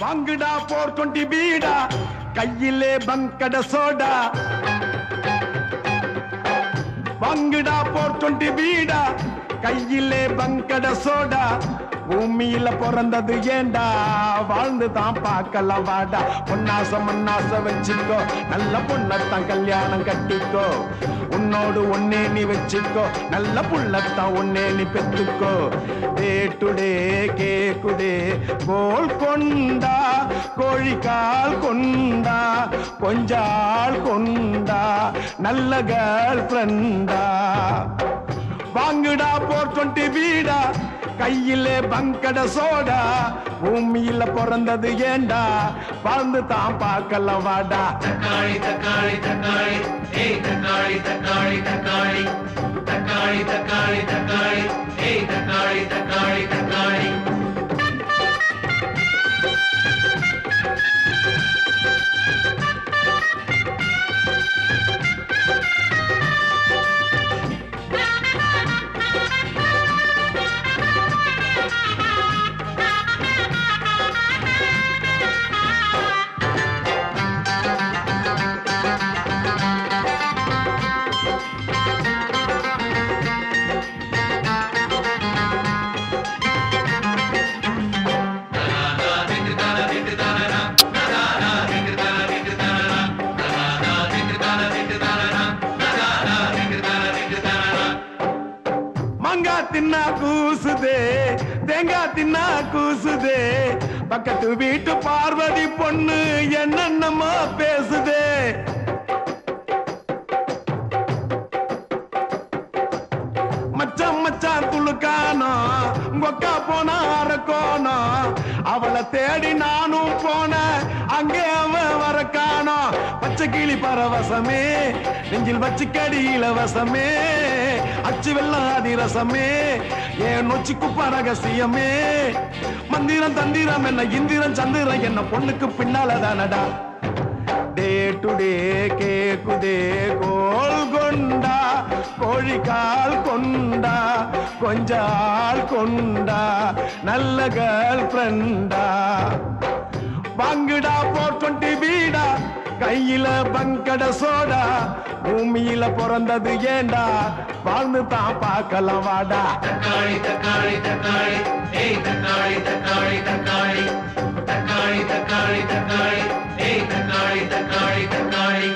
வாங்குடா 420 பீடா கையிலே பங்கட சோடா வாங்குடா 420 பீடா கையிலே பங்கட சோடா பூமியில பிறந்தது ஏண்டா வாழ்ந்து தான் பார்க்கலாம் வாடா பொன்னாசம் மண்ணாச வச்சுக்கோ நல்ல பொண்ணத்தான் கல்யாணம் கட்டிக்கோ உன்னோடு ஒன்னே நீ வச்சுக்கோ நல்ல புள்ளத்தான் ஒன்னே நீ பெத்துக்கோ டே டுடே கேக்குடே கோல் கொண்டா கோழிக்கால் கொண்டா கொஞ்சாள் கொண்டா நல்ல கேர்ள் ஃப்ரெண்டா வாங்குடா 420 பீடா கையிலே பங்கட சோடா பூமியில பிறந்தது ஏண்டா வாழ்ந்து தான் பார்க்கலாம் வாடா தக்காளி தக்காளி தக்காளி ஏய் தக்காளி தக்காளி தக்காளி தக்காளி தக்காளி தக்காளி ஏய் தக்காளி தக்காளி தக்காளி தின்னா கூசுதே தேங்காய் தின்னா கூசுதே பக்கத்து வீட்டு பார்வதி பொண்ணு என்னென்னமா பேசுதே மச்சான் மச்சான் துளுக்கானோ கொக்கா போனா அரக்கோனோ அவளை தேடி நானும் போன அங்கே அவன் வரக்கானோ பச்சை கிளி பரவசமே நெஞ்சில் வச்சுக்கடி இலவசமே அச்சு வெள்ளம் அதிரசமே ஏன் நொச்சிக்கு பரகசியமே மந்திரம் தந்திரம் என்ன இந்திரம் சந்திரம் என்ன பொண்ணுக்கு பின்னால தானடா டே டுடே கேக்குதே கோல் கொண்டா கோழிக்கால் கொண்டா கொஞ்சாள் கொண்டா நல்ல கேர்ள் ஃப்ரெண்டா வாங்குடா 420 பீடா கையில பங்கட சோடா பூமியில பிறந்தது ஏண்டா வாழ்ந்து தான் பார்க்கலாம் வாடா தக்காளி தக்காளி தக்காளி ஏய் தக்காளி தக்காளி தக்காளி தக்காளி தக்காளி தக்காளி ஏய் தக்காளி தக்காளி தக்காளி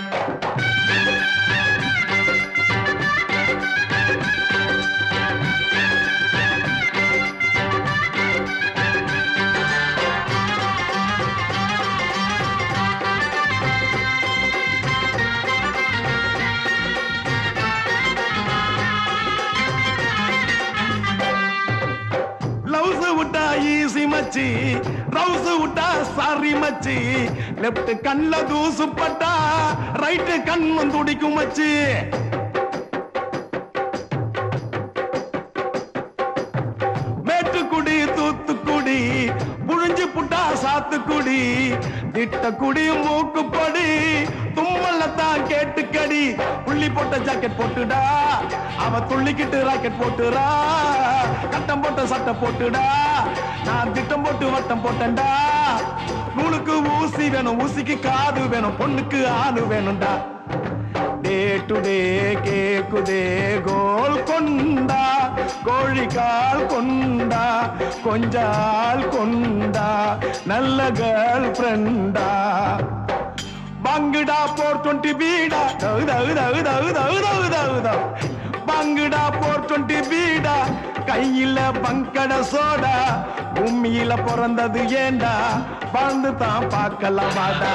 மச்சி ரவுஸ் விட்டா சாரி மச்சி லெப்ட் கண்ல தூசு பட்டா ரைட் கண்ணு துடிக்கும் மச்சி மேட்டுக்குடி தூத்துக்குடி புழிஞ்சு புட்டா சாத்துக்குடி திட்டக்குடி மூக்குப்படி தும்மல்லத்தான் கேட்டுக்கடி புள்ளி போட்ட ஜாக்கெட் போட்டுடா அவ துள்ளிக்கிட்டு ராக்கெட் போட்டுறா கட்டம் போட்ட சட்டை போட்டுடா நான் திட்டம் போட்டு வட்டம் போட்டேன்டா நூலுக்கு ஊசி வேணும் ஊசிக்கு காது வேணும் பொண்ணுக்கு ஆணு வேணும்டா டே டுடே கேக்குதே கோல் கொண்டா கோழிக்கால் கொண்டா கொஞ்சாள் கொண்டா நல்ல கேர்ள் ஃப்ரெண்டா பங்குடா 420 பீடா பங்குடா 420 பீடா கையில பங்கட சோடா பூமியில பிறந்தது ஏண்டா வாழ்ந்து தான் பார்க்கலாம் வாடா